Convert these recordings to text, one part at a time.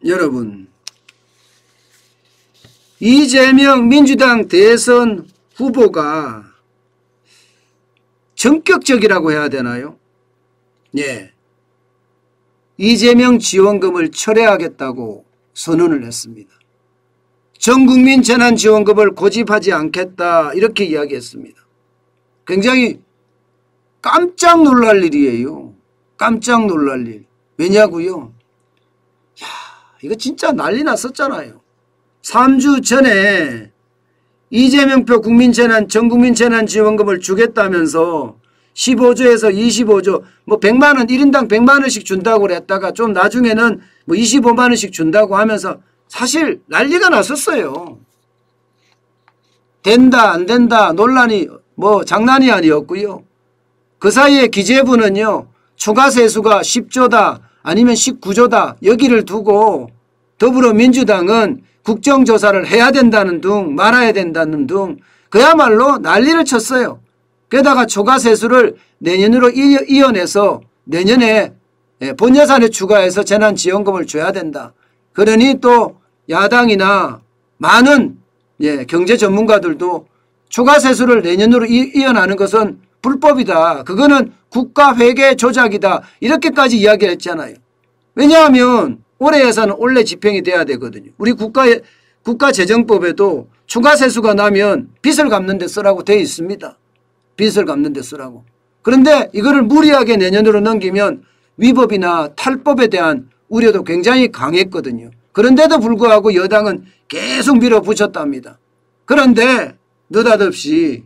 여러분, 이재명 민주당 대선 후보가 전격적이라고 해야 되나요? 예. 이재명 지원금을 철회하겠다고 선언을 했습니다. 전국민 재난지원금을 고집하지 않겠다 이렇게 이야기했습니다. 굉장히 깜짝 놀랄 일이에요. 깜짝 놀랄 일. 왜냐고요? 야, 이거 진짜 난리 났었잖아요. 3주 전에 이재명표 전국민 재난지원금을 주겠다면서 15조에서 25조 뭐 100만원 1인당 100만원씩 준다고 그랬다가 좀 나중에는 뭐 25만원씩 준다고 하면서 사실 난리가 났었어요. 된다 안 된다 논란이 뭐 장난이 아니었고요. 그 사이에 기재부는요. 초과세수가 10조다 아니면 19조다 여기를 두고 더불어민주당은 국정조사를 해야 된다는 등 말아야 된다는 등 그야말로 난리를 쳤어요. 게다가 초과세수를 내년으로 이어내서 내년에 본예산에 추가해서 재난지원금을 줘야 된다. 그러니 또 야당이나 많은 경제 전문가들도 초과세수를 내년으로 이어나는 것은 불법이다. 그거는 국가회계 조작이다. 이렇게까지 이야기를 했잖아요. 왜냐하면 올해 예산은 올해 집행이 돼야 되거든요. 우리 국가재정법에도 초과세수가 나면 빚을 갚는 데 쓰라고 되어 있습니다. 빚을 갚는 데 쓰라고. 그런데 이거를 무리하게 내년으로 넘기면 위법이나 탈법에 대한 우려도 굉장히 강했거든요. 그런데도 불구하고 여당은 계속 밀어붙였답니다. 그런데 느닷없이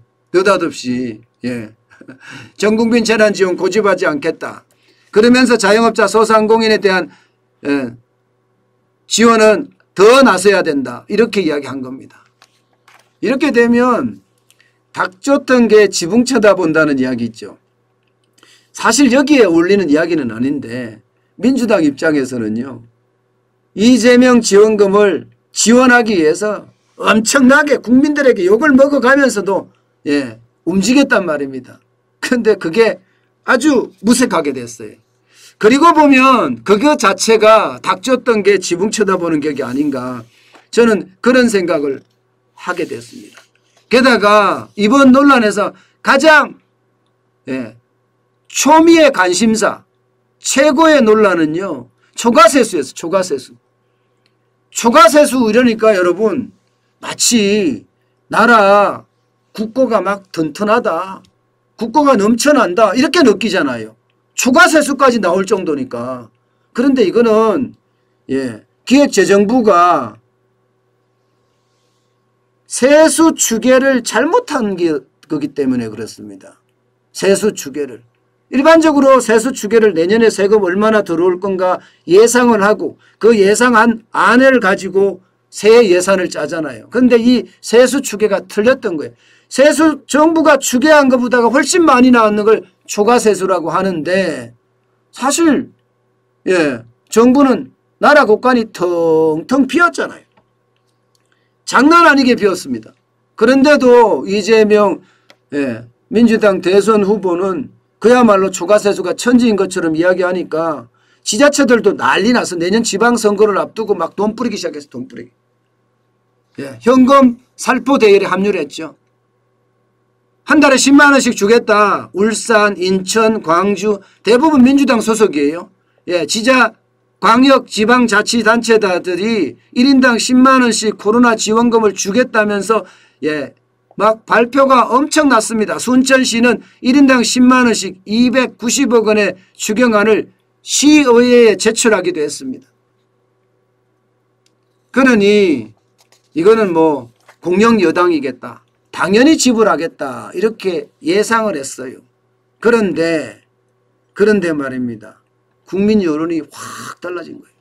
전국민 재난지원 고집하지 않겠다. 그러면서 자영업자 소상공인에 대한 지원은 더 나서야 된다. 이렇게 이야기한 겁니다. 이렇게 되면 닭 쫓던 개 지붕 쳐다본다는 이야기 있죠. 사실 여기에 어울리는 이야기는 아닌데 민주당 입장에서는요. 이재명 지원금을 지원하기 위해서 엄청나게 국민들에게 욕을 먹어가면서도 움직였단 말입니다. 그런데 그게 아주 무색하게 됐어요. 그리고 보면 그거 자체가 닥쳤던 게 지붕 쳐다보는 격이 아닌가 저는 그런 생각을 하게 됐습니다. 게다가 이번 논란에서 가장 초미의 관심사 최고의 논란은요. 초과세수였어요. 초과세수 이러니까 여러분 마치 나라 국고가 막 튼튼하다. 국고가 넘쳐난다. 이렇게 느끼잖아요. 초과세수까지 나올 정도니까. 그런데 이거는 기획재정부가 세수 추계를 잘못한 거기 때문에 그렇습니다. 세수 추계를. 일반적으로 세수 추계를 내년에 세금 얼마나 들어올 건가 예상을 하고 그 예상안을 가지고 새 예산을 짜잖아요. 그런데 이 세수 추계가 틀렸던 거예요. 세수 정부가 추계한 것보다가 훨씬 많이 나왔는 걸 초과세수라고 하는데 사실 정부는 나라 곳간이 텅텅 비었잖아요. 장난 아니게 비었습니다. 그런데도 이재명 민주당 대선 후보는 그야말로 초과세수가 천지인 것처럼 이야기하니까 지자체들도 난리 나서 내년 지방선거를 앞두고 막 돈 뿌리기 시작해서 돈 뿌리기. 현금 살포 대열에 합류를 했죠. 한 달에 10만 원씩 주겠다. 울산, 인천, 광주 대부분 민주당 소속이에요. 광역 지방자치단체들이 1인당 10만 원씩 코로나 지원금을 주겠다면서 막 발표가 엄청났습니다. 순천시는 1인당 10만 원씩 290억 원의 추경안을 시의회에 제출하기도 했습니다. 그러니 이거는 뭐 공영 여당이겠다. 당연히 지불하겠다. 이렇게 예상을 했어요. 그런데 말입니다. 국민 여론이 확 달라진 거예요.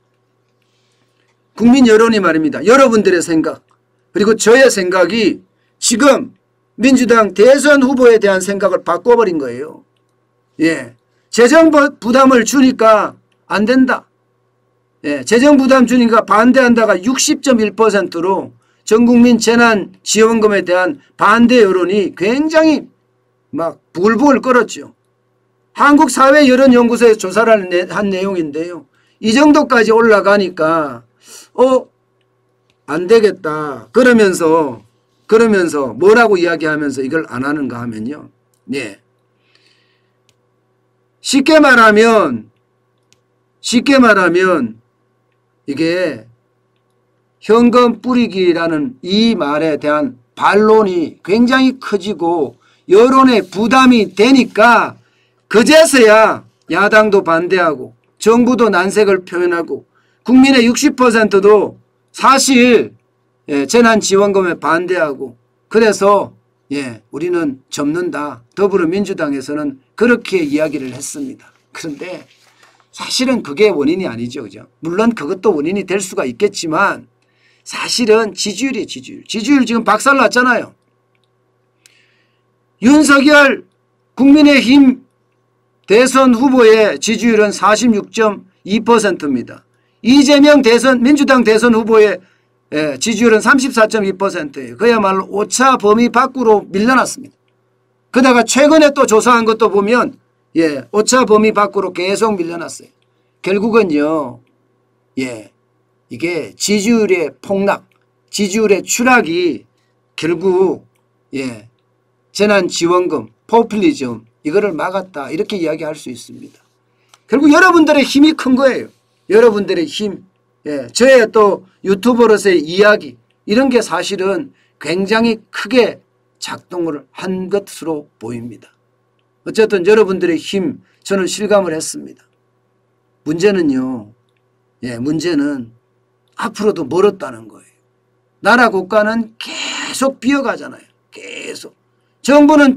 국민 여론이 말입니다. 여러분들의 생각 그리고 저의 생각이 지금 민주당 대선 후보에 대한 생각을 바꿔버린 거예요. 재정 부담을 주니까 안 된다. 재정 부담 주니까 반대한다가 60.1%로 전국민 재난지원금에 대한 반대 여론이 굉장히 막 부글부글 끓었죠. 한국사회여론연구소에서 조사를 한 내용인데요. 이 정도까지 올라가니까 안 되겠다. 그러면서 뭐라고 이야기하면서 이걸 안 하는가 하면요. 예. 쉽게 말하면 이게 현금 뿌리기라는 이 말에 대한 반론이 굉장히 커지고 여론에 부담이 되니까 그제서야 야당도 반대하고 정부도 난색을 표현하고 국민의 60%도 사실 재난지원금에 반대하고 그래서 우리는 접는다. 더불어민주당에서는 그렇게 이야기를 했습니다. 그런데 사실은 그게 원인이 아니죠. 그죠? 물론 그것도 원인이 될 수가 있겠지만 사실은 지지율이 지지율 지금 박살났잖아요. 윤석열 국민의힘 대선 후보의 지지율은 46.2%입니다. 이재명 민주당 대선 후보의 지지율은 34.2%예요. 그야말로 오차 범위 밖으로 밀려났습니다. 그러다가 최근에 또 조사한 것도 보면 오차 범위 밖으로 계속 밀려났어요. 결국은요. 이게 지지율의 폭락, 지지율의 추락이 결국 재난지원금, 포퓰리즘 이거를 막았다 이렇게 이야기할 수 있습니다. 결국 여러분들의 힘이 큰 거예요. 여러분들의 힘, 저의 또 유튜버로서의 이야기 이런 게 사실은 굉장히 크게 작동을 한 것으로 보입니다. 어쨌든 여러분들의 힘 저는 실감을 했습니다. 문제는요. 문제는 앞으로도 멀었다는 거예요. 나라 국가는 계속 비어가잖아요. 계속. 정부는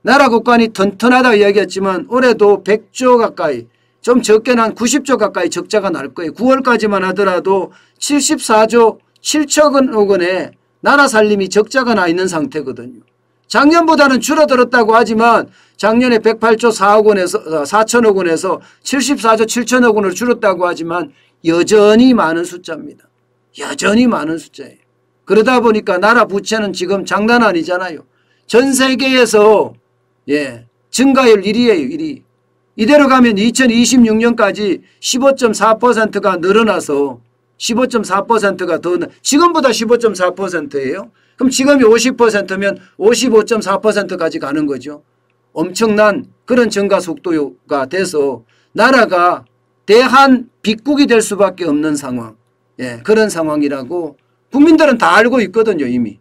나라 국간이 튼튼하다고 이야기했지만 올해도 100조 가까이 좀 적게는 한 90조 가까이 적자가 날 거예요. 9월까지만 하더라도 74조 7천억 원의 나라 살림이 적자가 나 있는 상태거든요. 작년보다는 줄어들었다고 하지만 작년에 108조 4천억 원에서 74조 7천억 원으로 줄었다고 하지만 여전히 많은 숫자입니다. 여전히 많은 숫자예요. 그러다 보니까 나라 부채는 지금 장난 아니잖아요. 전 세계에서 증가율 1위예요. 1위. 이대로 가면 2026년까지 15.4%가 늘어나서 15.4%가 더 지금보다 15.4%예요. 그럼 지금이 50%면 55.4%까지 가는 거죠. 엄청난 그런 증가 속도가 돼서 나라가 대한 빚국이 될 수밖에 없는 상황. 그런 상황이라고 국민들은 다 알고 있거든요. 이미.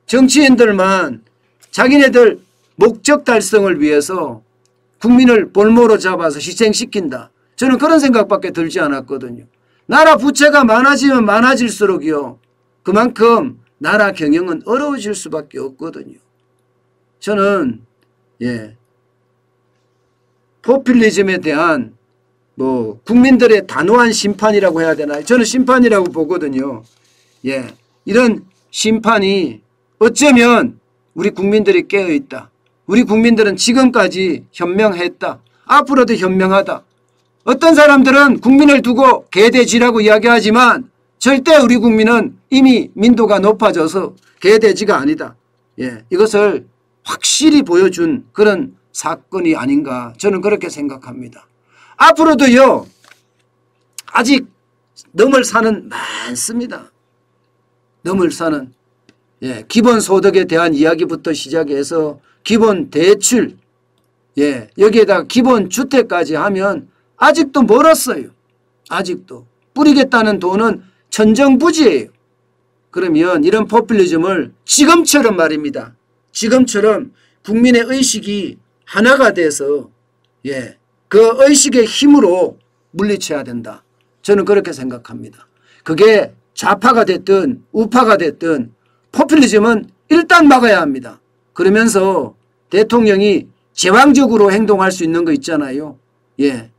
정치인들만 자기네들 목적 달성을 위해서 국민을 볼모로 잡아서 희생시킨다. 저는 그런 생각밖에 들지 않았거든요. 나라 부채가 많아지면 많아질수록요. 그만큼 나라 경영은 어려워질 수밖에 없거든요. 저는 포퓰리즘에 대한 국민들의 단호한 심판이라고 해야 되나요? 저는 심판이라고 보거든요. 이런 심판이 어쩌면 우리 국민들이 깨어있다. 우리 국민들은 지금까지 현명했다. 앞으로도 현명하다. 어떤 사람들은 국민을 두고 개돼지라고 이야기하지만 절대 우리 국민은 이미 민도가 높아져서 개돼지가 아니다. 이것을 확실히 보여준 그런 사건이 아닌가 저는 그렇게 생각합니다. 앞으로도요. 아직 넘을 산은 많습니다. 넘을 산은 기본소득에 대한 이야기부터 시작해서 기본 대출 여기에다가 기본주택까지 하면 아직도 멀었어요. 아직도. 뿌리겠다는 돈은 천정부지예요. 그러면 이런 포퓰리즘을 지금처럼 말입니다. 지금처럼 국민의 의식이 하나가 돼서 그 의식의 힘으로 물리쳐야 된다. 저는 그렇게 생각합니다. 그게 좌파가 됐든 우파가 됐든 포퓰리즘은 일단 막아야 합니다. 그러면서 대통령이 제왕적으로 행동할 수 있는 거 있잖아요.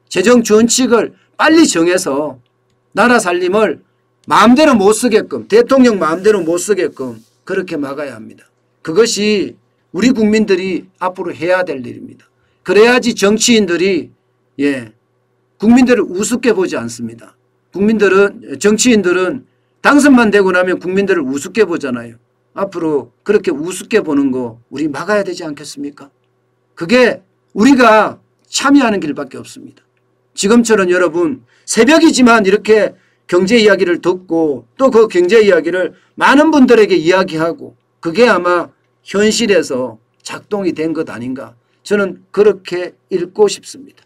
재정 준칙을 빨리 정해서 나라 살림을 마음대로 못 쓰게끔 대통령 마음대로 못 쓰게끔 그렇게 막아야 합니다. 그것이 우리 국민들이 앞으로 해야 될 일입니다. 그래야지 정치인들이 국민들을 우습게 보지 않습니다. 정치인들은 당선만 되고 나면 국민들을 우습게 보잖아요. 앞으로 그렇게 우습게 보는 거 우리 막아야 되지 않겠습니까? 그게 우리가 참여하는 길밖에 없습니다. 지금처럼 여러분 새벽이지만 이렇게 경제 이야기를 듣고 또 그 경제 이야기를 많은 분들에게 이야기하고 그게 아마 현실에서 작동이 된 것 아닌가 저는 그렇게 읽고 싶습니다.